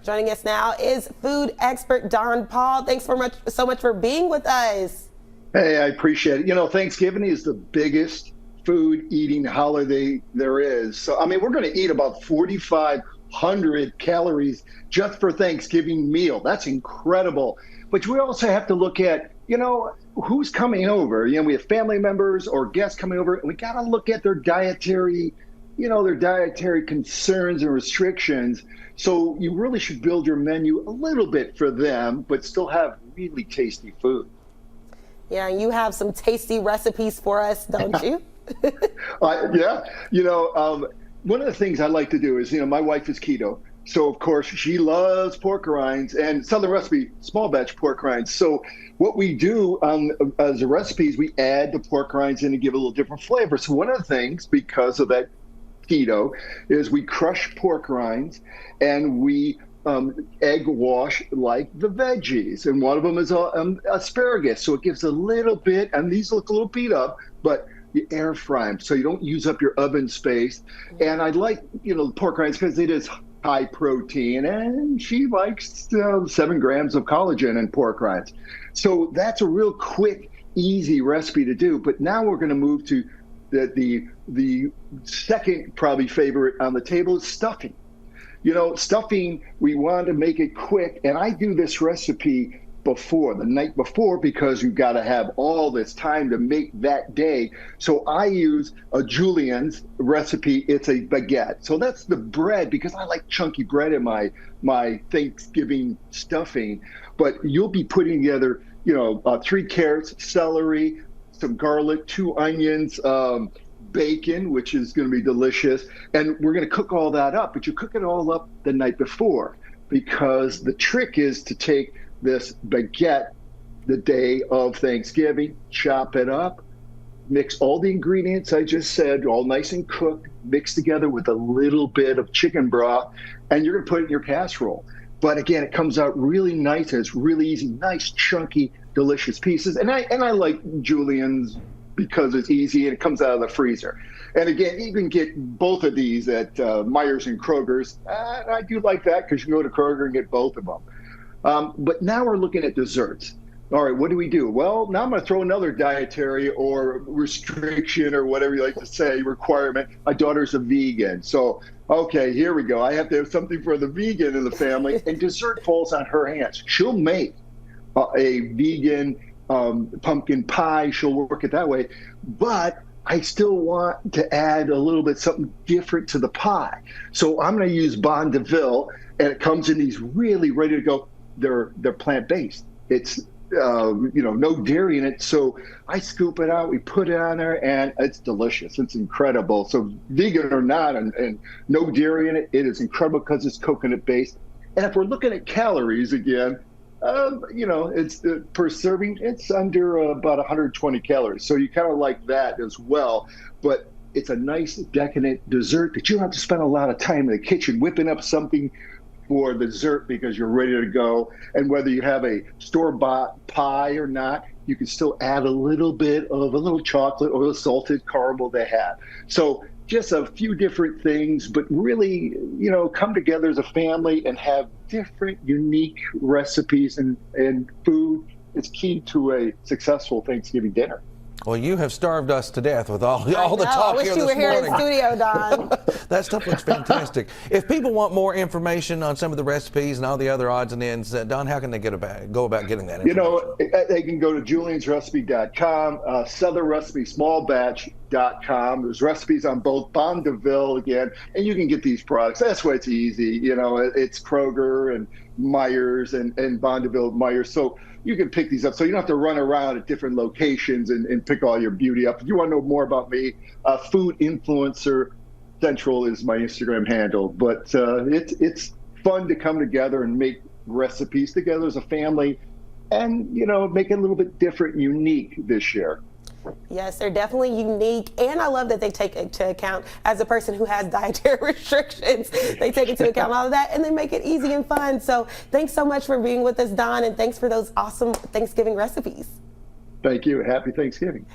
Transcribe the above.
Joining us now is food expert Donn Paul. Thanks so much for being with us. Hey, I appreciate it. You know, Thanksgiving is the biggest food eating holiday there is. So, I mean, we're going to eat about 4,500 calories just for Thanksgiving meal. That's incredible. But we also have to look at, you know, who's coming over. You know, we have family members or guests coming over, and we got to look at their dietary, their dietary concerns and restrictions. So you really should build your menu a little bit for them, but still have really tasty food. Yeah, you have some tasty recipes for us, don't you? Yeah. One of the things I like to do is, my wife is keto. So, of course, she loves pork rinds and Southern recipe, small batch pork rinds. So what we do as the recipes, we add the pork rinds in to give a little different flavor. So one of the things, because of that keto, is we crush pork rinds and we egg wash like the veggies. And one of them is asparagus. So it gives a little bit, and these look a little beat up, but you air fry them so you don't use up your oven space. And I like, pork rinds because it is high protein, and she likes 7 grams of collagen in pork rinds. So that's a real quick, easy recipe to do. But now we're going to move to the second probably favorite on the table is stuffing. Stuffing, we want to make it quick, and I do this recipe the night before, because you've got to have all this time to make that day. So I use a JULIAN'S recipe. It's a baguette. So that's the bread, because I like chunky bread in my Thanksgiving stuffing. But you'll be putting together, 3 carrots, celery, some garlic, 2 onions, bacon, which is going to be delicious. And we're going to cook all that up, but you cook it all up the night before, because the trick is to take this baguette the day of Thanksgiving, chop it up, mix all the ingredients I just said, all nice and cooked, mixed together with a little bit of chicken broth, and you're going to put it in your casserole. But again, it comes out really nice, and it's really easy, nice, chunky, delicious pieces. And I like JULIAN'S because it's easy and it comes out of the freezer. And again, you can get both of these at Meijer's and Kroger's. I do like that, because you can go to Kroger and get both of them. But now we're looking at desserts. All right, what do we do? Well, now I'm going to throw another dietary or restriction, or whatever you like to say, requirement. My daughter's a vegan. So, okay, here we go. I have to have something for the vegan in the family, and dessert falls on her hands. She'll make a vegan pumpkin pie. She'll work it that way. But I still want to add a little bit something different to the pie. So I'm going to use Bon de Ville, and it comes in these really ready to go. They're plant-based. It's no dairy in it. So I scoop it out, we put it on there, and it's delicious. It's incredible. So vegan or not, and no dairy in it, it is incredible because it's coconut-based. And if we're looking at calories again, it's per serving, it's under about 120 calories. So you kind of like that as well. But it's a nice, decadent dessert that you don't have to spend a lot of time in the kitchen whipping up something for the dessert, because you're ready to go. And whether you have a store-bought pie or not, you can still add a little bit of a little chocolate or the salted caramel they have. So just a few different things, but really, come together as a family and have different, unique recipes and food. It's key to a successful Thanksgiving dinner. Well, you have starved us to death with all the talk here this morning. I wish you were here in studio, Donn. That stuff looks fantastic. If people want more information on some of the recipes and all the other odds and ends, Donn, how can they go about getting that information? They can go to juliansrecipe.com, Southern Recipe smallbatch.com. There's recipes on both Bon de Ville again, and you can get these products. That's why it's easy. It's Kroger and Meijer's and Bon de Ville Meijer's. So you can pick these up, so you don't have to run around at different locations and pick all your beauty up. If you want to know more about me, Food Influencer Central is my Instagram handle. But it's fun to come together and make recipes together as a family, and make it a little bit different and unique this year. Yes, they're definitely unique, and I love that they take into account, as a person who has dietary restrictions, they take into account all of that, and they make it easy and fun. So thanks so much for being with us, Donn, and thanks for those awesome Thanksgiving recipes. Thank you. Happy Thanksgiving.